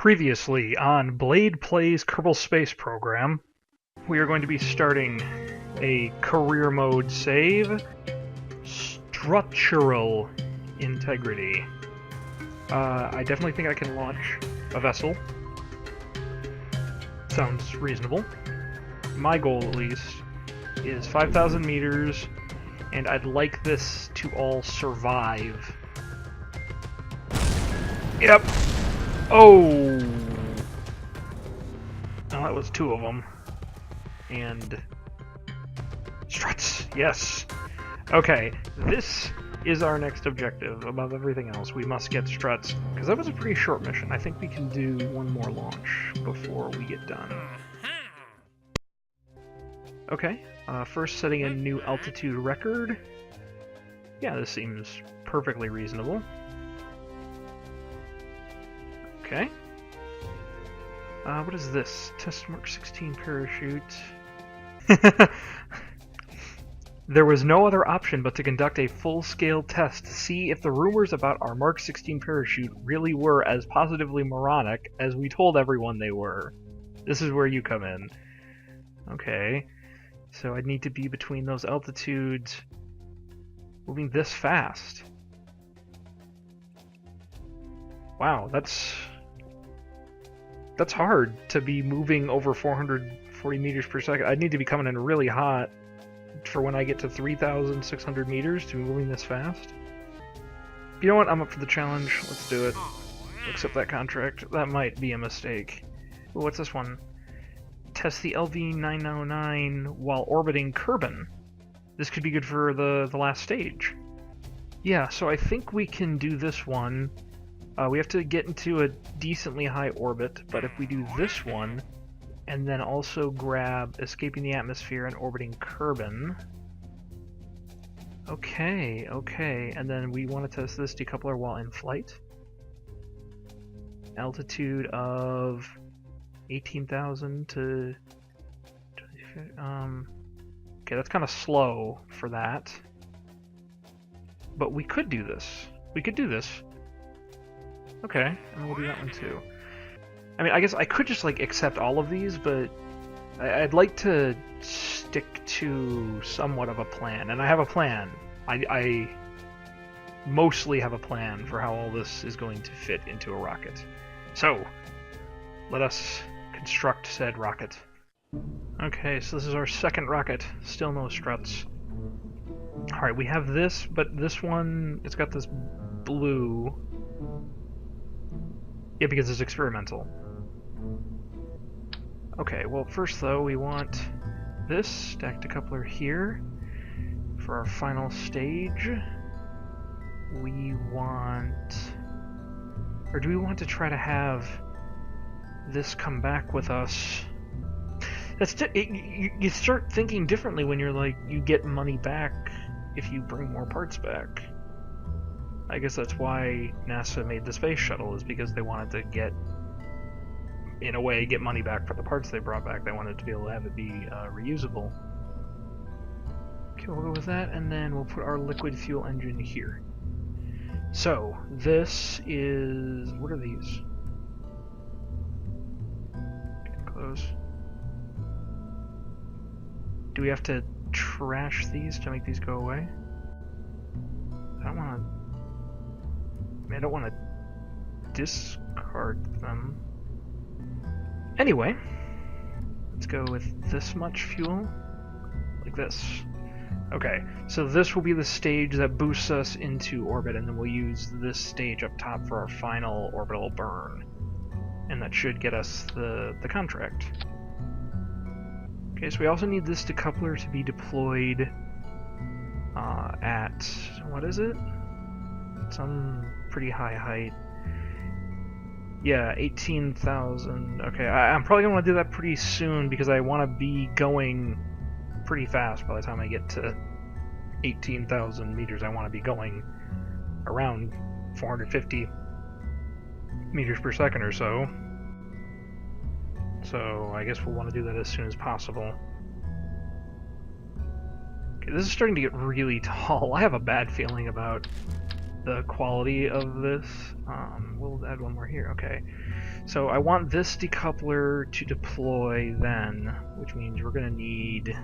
Previously on Blade Plays Kerbal Space Program, we are going to be starting a career mode save, Structural Integrity. I definitely think I can launch a vessel. Sounds reasonable. My goal, at least, is 5,000 meters, and I'd like this to all survive. Yep. Oh! Oh, that was two of them. And... struts! Yes! Okay, this is our next objective. Above everything else, we must get struts. Because that was a pretty short mission. I think we can do one more launch before we get done. Okay, first setting a new altitude record. Yeah, this seems perfectly reasonable. Okay. What is this? Test Mark 16 parachute. There was no other option but to conduct a full-scale test to see if the rumors about our Mark 16 parachute really were as positively moronic as we told everyone they were. This is where you come in. Okay. So I'd need to be between those altitudes moving this fast. Wow, that's hard to be moving over 440 meters per second. I'd need to be coming in really hot for when I get to 3,600 meters to be moving this fast. You know what? I'm up for the challenge. Let's do it. Accept that contract. That might be a mistake. Ooh, what's this one? Test the LV-909 while orbiting Kerbin. This could be good for the last stage. Yeah, so I think we can do this one. We have to get into a decently high orbit, but if we do this one, and then also grab escaping the atmosphere and orbiting Kerbin. Okay, and then we want to test this decoupler while in flight. Altitude of 18,000 to... okay, that's kind of slow for that. But we could do this. Okay, and we'll do that one too. I mean, I guess I could just, like, accept all of these, but I'd like to stick to somewhat of a plan. And I have a plan. I mostly have a plan for how all this is going to fit into a rocket. So, let us construct said rocket. Okay, so this is our second rocket. Still no struts. Alright, we have this, but this one, it's got this blue... yeah, because it's experimental. Okay, well first though, we want this stack decoupler here for our final stage. We want... or do we want to try to have this come back with us? You start thinking differently when you're like, you get money back if you bring more parts back. I guess that's why NASA made the space shuttle, is because they wanted to get money back for the parts they brought back. They wanted to be able to have it be reusable. Okay, we'll go with that, and then we'll put our liquid fuel engine here. So, this is... what are these? Getting close. Do we have to trash these to make these go away? I don't want to discard them. Anyway, let's go with this much fuel, like this. Okay, so this will be the stage that boosts us into orbit, and then we'll use this stage up top for our final orbital burn. And that should get us the contract. Okay, so we also need this decoupler to be deployed at, what is it? Some pretty high height. Yeah, 18,000. Okay, I'm probably going to want to do that pretty soon because I want to be going pretty fast by the time I get to 18,000 meters. I want to be going around 450 meters per second or so. So I guess we'll want to do that as soon as possible. Okay, this is starting to get really tall. I have a bad feeling about the quality of this. We'll add one more here. Okay. So I want this decoupler to deploy then, which means we're gonna need.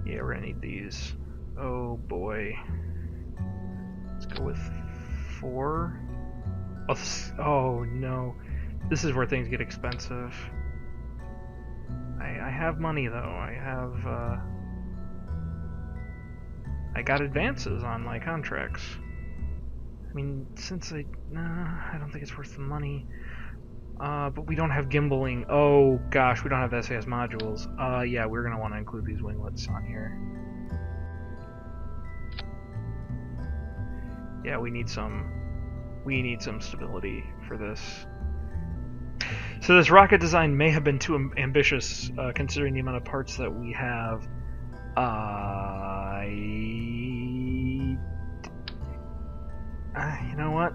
Yeah, we're gonna need these. Oh boy. Let's go with 4. Oh no. This is where things get expensive. I have money though. I got advances on my contracts. I mean, since I don't think it's worth the money. But we don't have gimbaling. Oh gosh, we don't have SAS modules. Yeah, we're gonna want to include these winglets on here. Yeah, we need some stability for this. So this rocket design may have been too ambitious, considering the amount of parts that we have. You know what?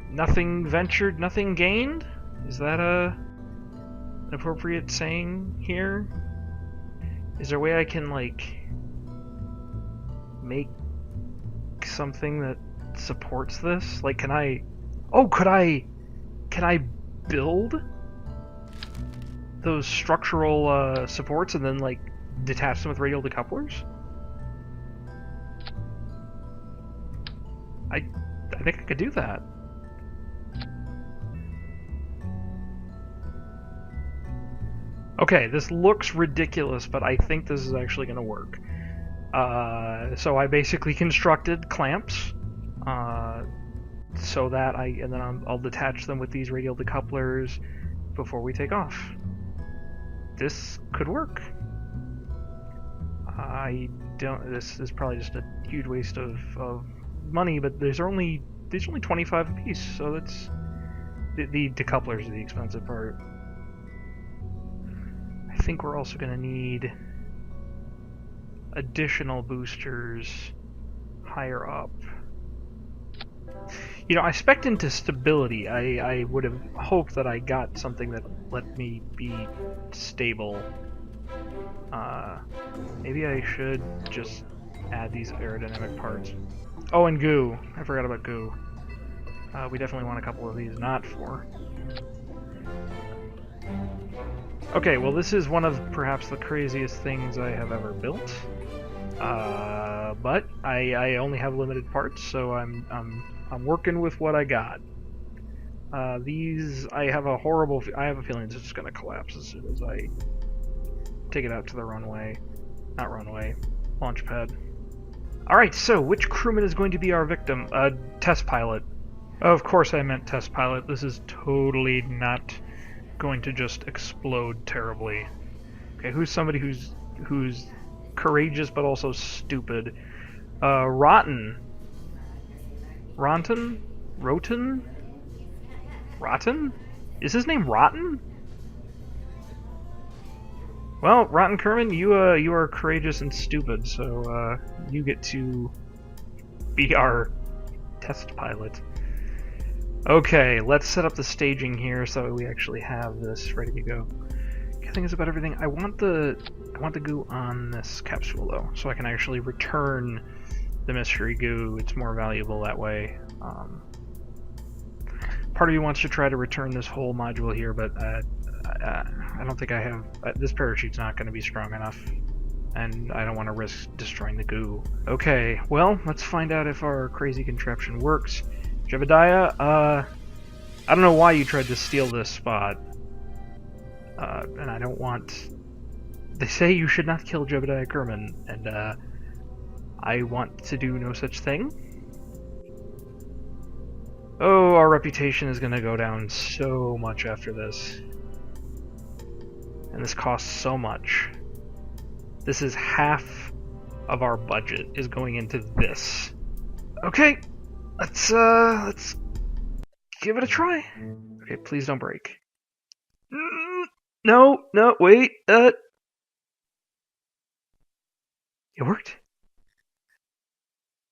Nothing ventured, nothing gained? Is that an appropriate saying here? Is there a way I can, like, make something that supports this? Like, can I... Oh, can I build those structural supports and then, like, detach them with radial decouplers? I think I could do that. Okay, this looks ridiculous, but I think this is actually going to work. So I basically constructed clamps, so that I'll detach them with these radial decouplers before we take off. This could work. This is probably just a huge waste of money, but these are only 25 a piece, so that's the decouplers are the expensive part. I think we're also going to need additional boosters higher up. You know, I spec'd into stability. I would have hoped that I got something that let me be stable. Maybe I should just add these aerodynamic parts. Oh, and goo. I forgot about goo. We definitely want a couple of these, not 4. Okay, well this is one of perhaps the craziest things I have ever built. But I only have limited parts, so I'm working with what I got. These I have a feeling it's just gonna collapse as soon as I take it out to the launch pad. Alright, so which crewman is going to be our victim? Test pilot. Of course I meant test pilot. This is totally not going to just explode terribly. Okay, who's somebody who's courageous but also stupid? Rotten. Rotten? Is his name Rotten? Well, Rotten Kerman, you are courageous and stupid, so you get to be our test pilot. Okay, let's set up the staging here so we actually have this ready to go. I think it's about everything. I want the goo on this capsule though, so I can actually return the mystery goo. It's more valuable that way. Part of you wants to try to return this whole module here, but I don't think I have. This parachute's not going to be strong enough, and I don't want to risk destroying the goo. Okay, well, let's find out if our crazy contraption works. Jebediah, I don't know why you tried to steal this spot, and I don't want... They say you should not kill Jebediah Kerman, and I want to do no such thing. Oh, our reputation is going to go down so much after this. And this costs so much. This is half of our budget is going into this. Okay, let's give it a try. Okay, please don't break. No, wait. It worked.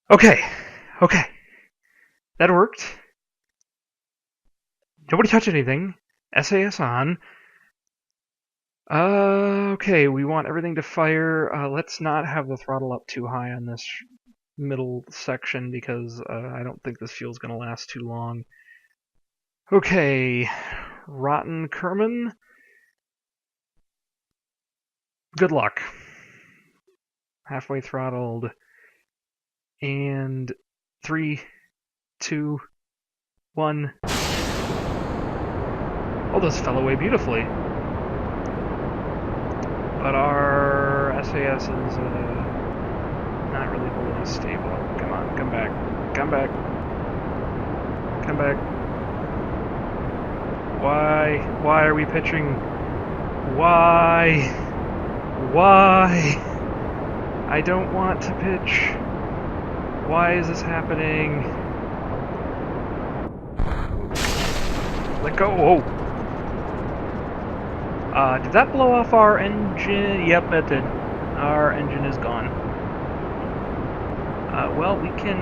Okay. That worked. Nobody touch anything. SAS on. Okay, we want everything to fire. Let's not have the throttle up too high on this middle section because I don't think this fuel's going to last too long. Okay, Rotten Kerman. Good luck. Halfway throttled. And 3, 2, 1. Oh, this fell away beautifully. But our SAS is not really holding us stable. Come on, come back. Come back. Come back. Why? Why are we pitching? Why? Why? I don't want to pitch. Why is this happening? Let go. Oh. Did that blow off our engine? Yep, it did. Our engine is gone. Well, we can,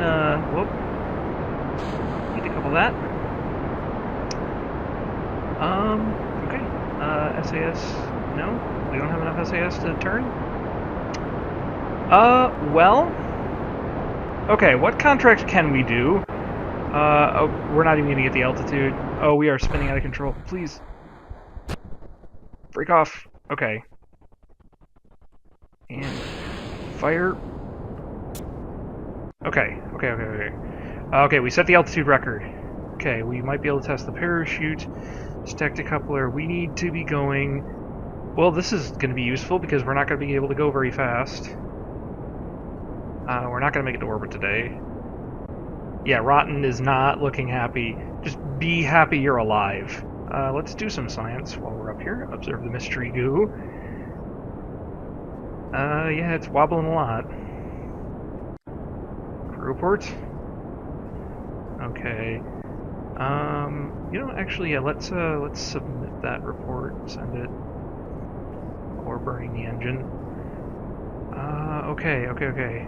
whoop. Need to couple that. Okay. SAS, no? We don't have enough SAS to turn? Well... Okay, what contracts can we do? Oh, we're not even gonna get the altitude. Oh, we are spinning out of control. Please. Break off. Okay. And fire. Okay. Okay, we set the altitude record. Okay, we might be able to test the parachute. Stack the coupler. We need to be going... Well, this is going to be useful because we're not going to be able to go very fast. We're not going to make it to orbit today. Yeah, Rotten is not looking happy. Just be happy you're alive. Let's do some science while we're up here. Observe the mystery goo. Yeah, it's wobbling a lot. Crew report. Okay. Actually, yeah, let's submit that report, send it. Or burning the engine. Okay.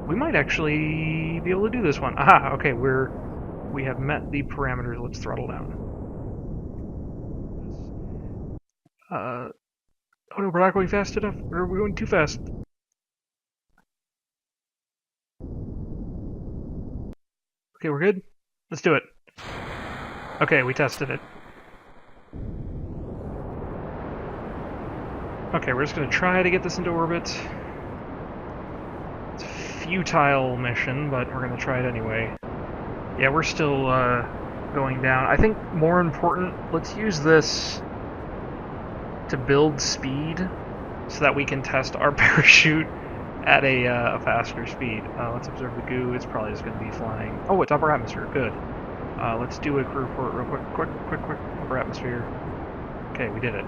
We might actually be able to do this one. Aha, okay, we have met the parameters. Let's throttle down. Oh no, we're not going fast enough. We're going too fast. Okay, we're good. Let's do it. Okay, we tested it. Okay, we're just going to try to get this into orbit. It's a futile mission, but we're going to try it anyway. Yeah, we're still going down. I think more important, let's use this to build speed so that we can test our parachute at a faster speed. Let's observe the goo. It's probably just going to be flying. Oh, it's upper atmosphere. Good. Let's do a crew report real quick. Quick. Upper atmosphere. Okay, we did it.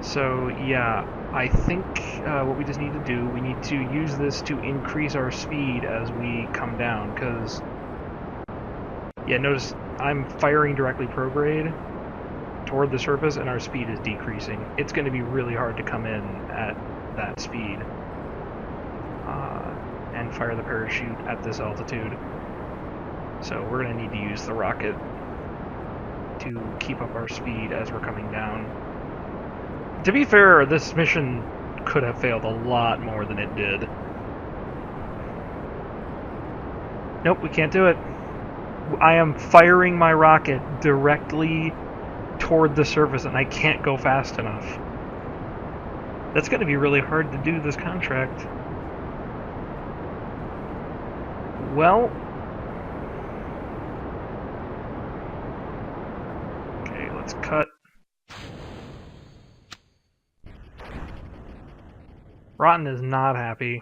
So, yeah, I think what we just need to do, we need to use this to increase our speed as we come down, because, yeah, notice I'm firing directly prograde toward the surface, and our speed is decreasing. It's going to be really hard to come in at that speed and fire the parachute at this altitude. So we're going to need to use the rocket to keep up our speed as we're coming down. To be fair, this mission could have failed a lot more than it did. Nope, we can't do it. I am firing my rocket directly toward the surface, and I can't go fast enough. That's going to be really hard to do this contract. Well... Okay, let's cut. Rotten is not happy.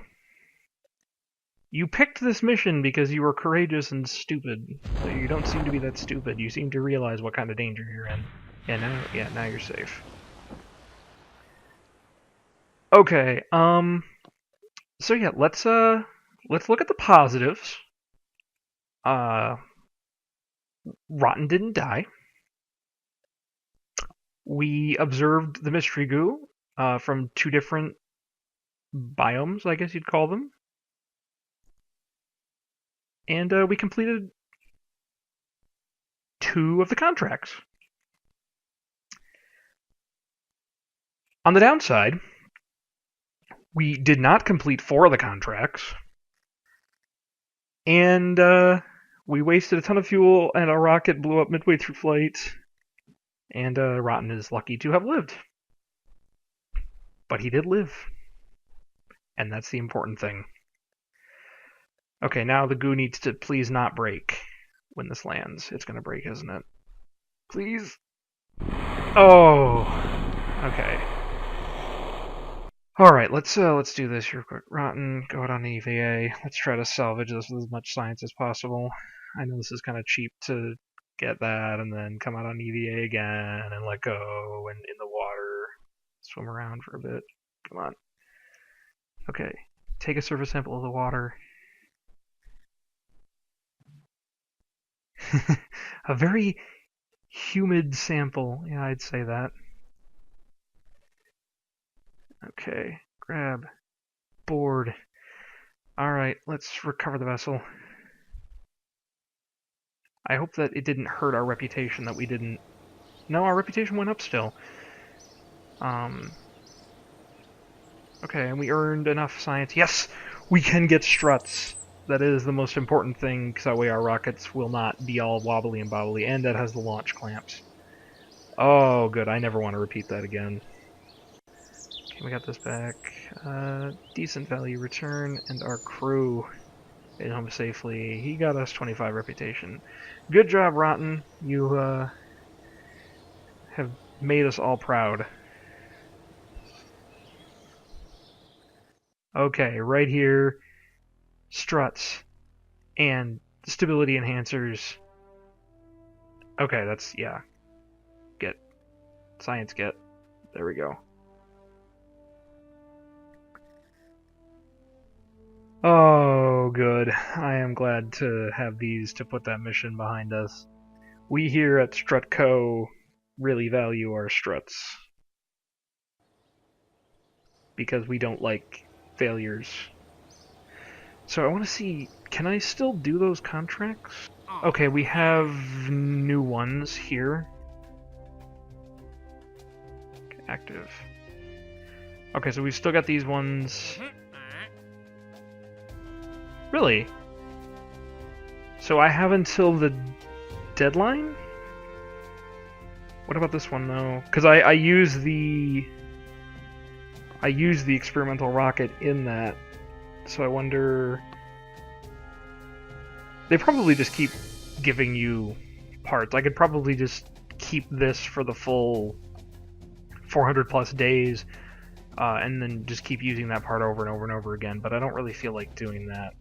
You picked this mission because you were courageous and stupid. But you don't seem to be that stupid. You seem to realize what kind of danger you're in. Yeah, now you're safe. Okay, so yeah, let's look at the positives. Rotten didn't die. We observed the mystery goo from 2 different biomes, I guess you'd call them. And we completed 2 of the contracts. On the downside, We did not complete 4 of the contracts. And we wasted a ton of fuel, and our rocket blew up midway through flight. And Rotten is lucky to have lived. But he did live. And that's the important thing. Okay, now the goo needs to please not break when this lands. It's gonna break, isn't it? Please? Oh! Okay. Alright, let's do this real quick. Rotten, go out on EVA. Let's try to salvage this with as much science as possible. I know this is kind of cheap to get that and then come out on EVA again and let go and in the water. Swim around for a bit. Come on. Okay, take a surface sample of the water. A very humid sample. Yeah, I'd say that. Okay, grab, board. Alright, let's recover the vessel. I hope that it didn't hurt our reputation that we didn't... No, our reputation went up still. Okay, and we earned enough science. Yes! We can get struts! That is the most important thing, because that way our rockets will not be all wobbly and bobbly, and that has the launch clamps. Oh, good. I never want to repeat that again. Okay, we got this back. Decent value return, and our crew made home safely. He got us 25 reputation. Good job, Rotten. You have made us all proud. Okay, right here, struts and stability enhancers. Okay, that's, yeah. Get. Science get. There we go. Oh, good. I am glad to have these to put that mission behind us. We here at Strutco really value our struts. Because we don't like failures. So I want to see, can I still do those contracts? Okay, we have new ones here. Okay, active. Okay, so we've still got these ones. Really? So I have until the deadline? What about this one though? Because I use the experimental rocket in that, so I wonder. They probably just keep giving you parts. I could probably just keep this for the full 400 plus days, and then just keep using that part over and over and over again. But I don't really feel like doing that.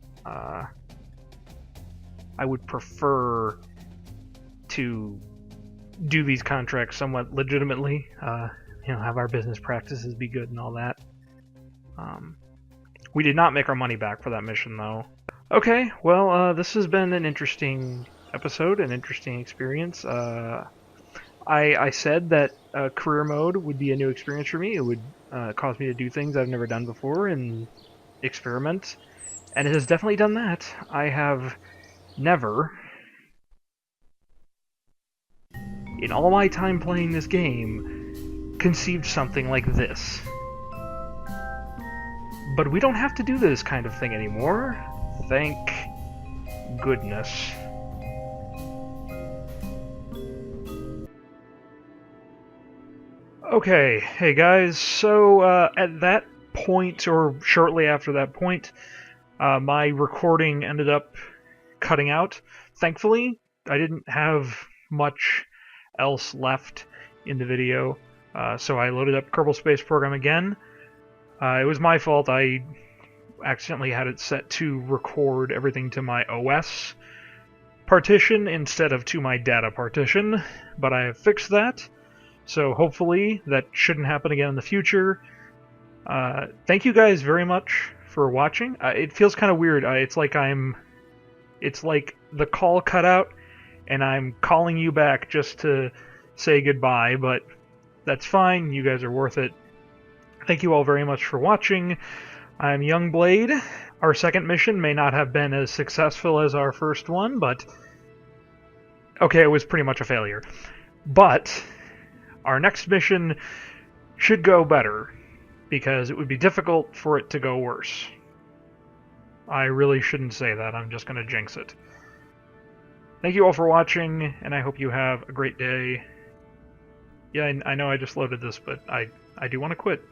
I would prefer to do these contracts somewhat legitimately, have our business practices be good and all that. We did not make our money back for that mission, though. Okay, well, this has been an interesting episode, an interesting experience. I said that career mode would be a new experience for me. It would cause me to do things I've never done before and experiment. And it has definitely done that. I have never, in all my time playing this game, conceived something like this. But we don't have to do this kind of thing anymore. Thank goodness. Okay, hey guys, so at that point, or shortly after that point, my recording ended up cutting out. Thankfully, I didn't have much else left in the video, so I loaded up Kerbal Space Program again. It was my fault. I accidentally had it set to record everything to my OS partition instead of to my data partition, but I have fixed that, so hopefully that shouldn't happen again in the future. Thank you guys very much for watching. It feels kind of weird. It's like the call cut out, and I'm calling you back just to say goodbye, but that's fine. You guys are worth it. Thank you all very much for watching. I'm Youngblade. Our second mission may not have been as successful as our first one, but... okay, it was pretty much a failure. But our next mission should go better. because it would be difficult for it to go worse. I really shouldn't say that, I'm just going to jinx it. Thank you all for watching, and I hope you have a great day. Yeah, I know I just loaded this, but I do want to quit.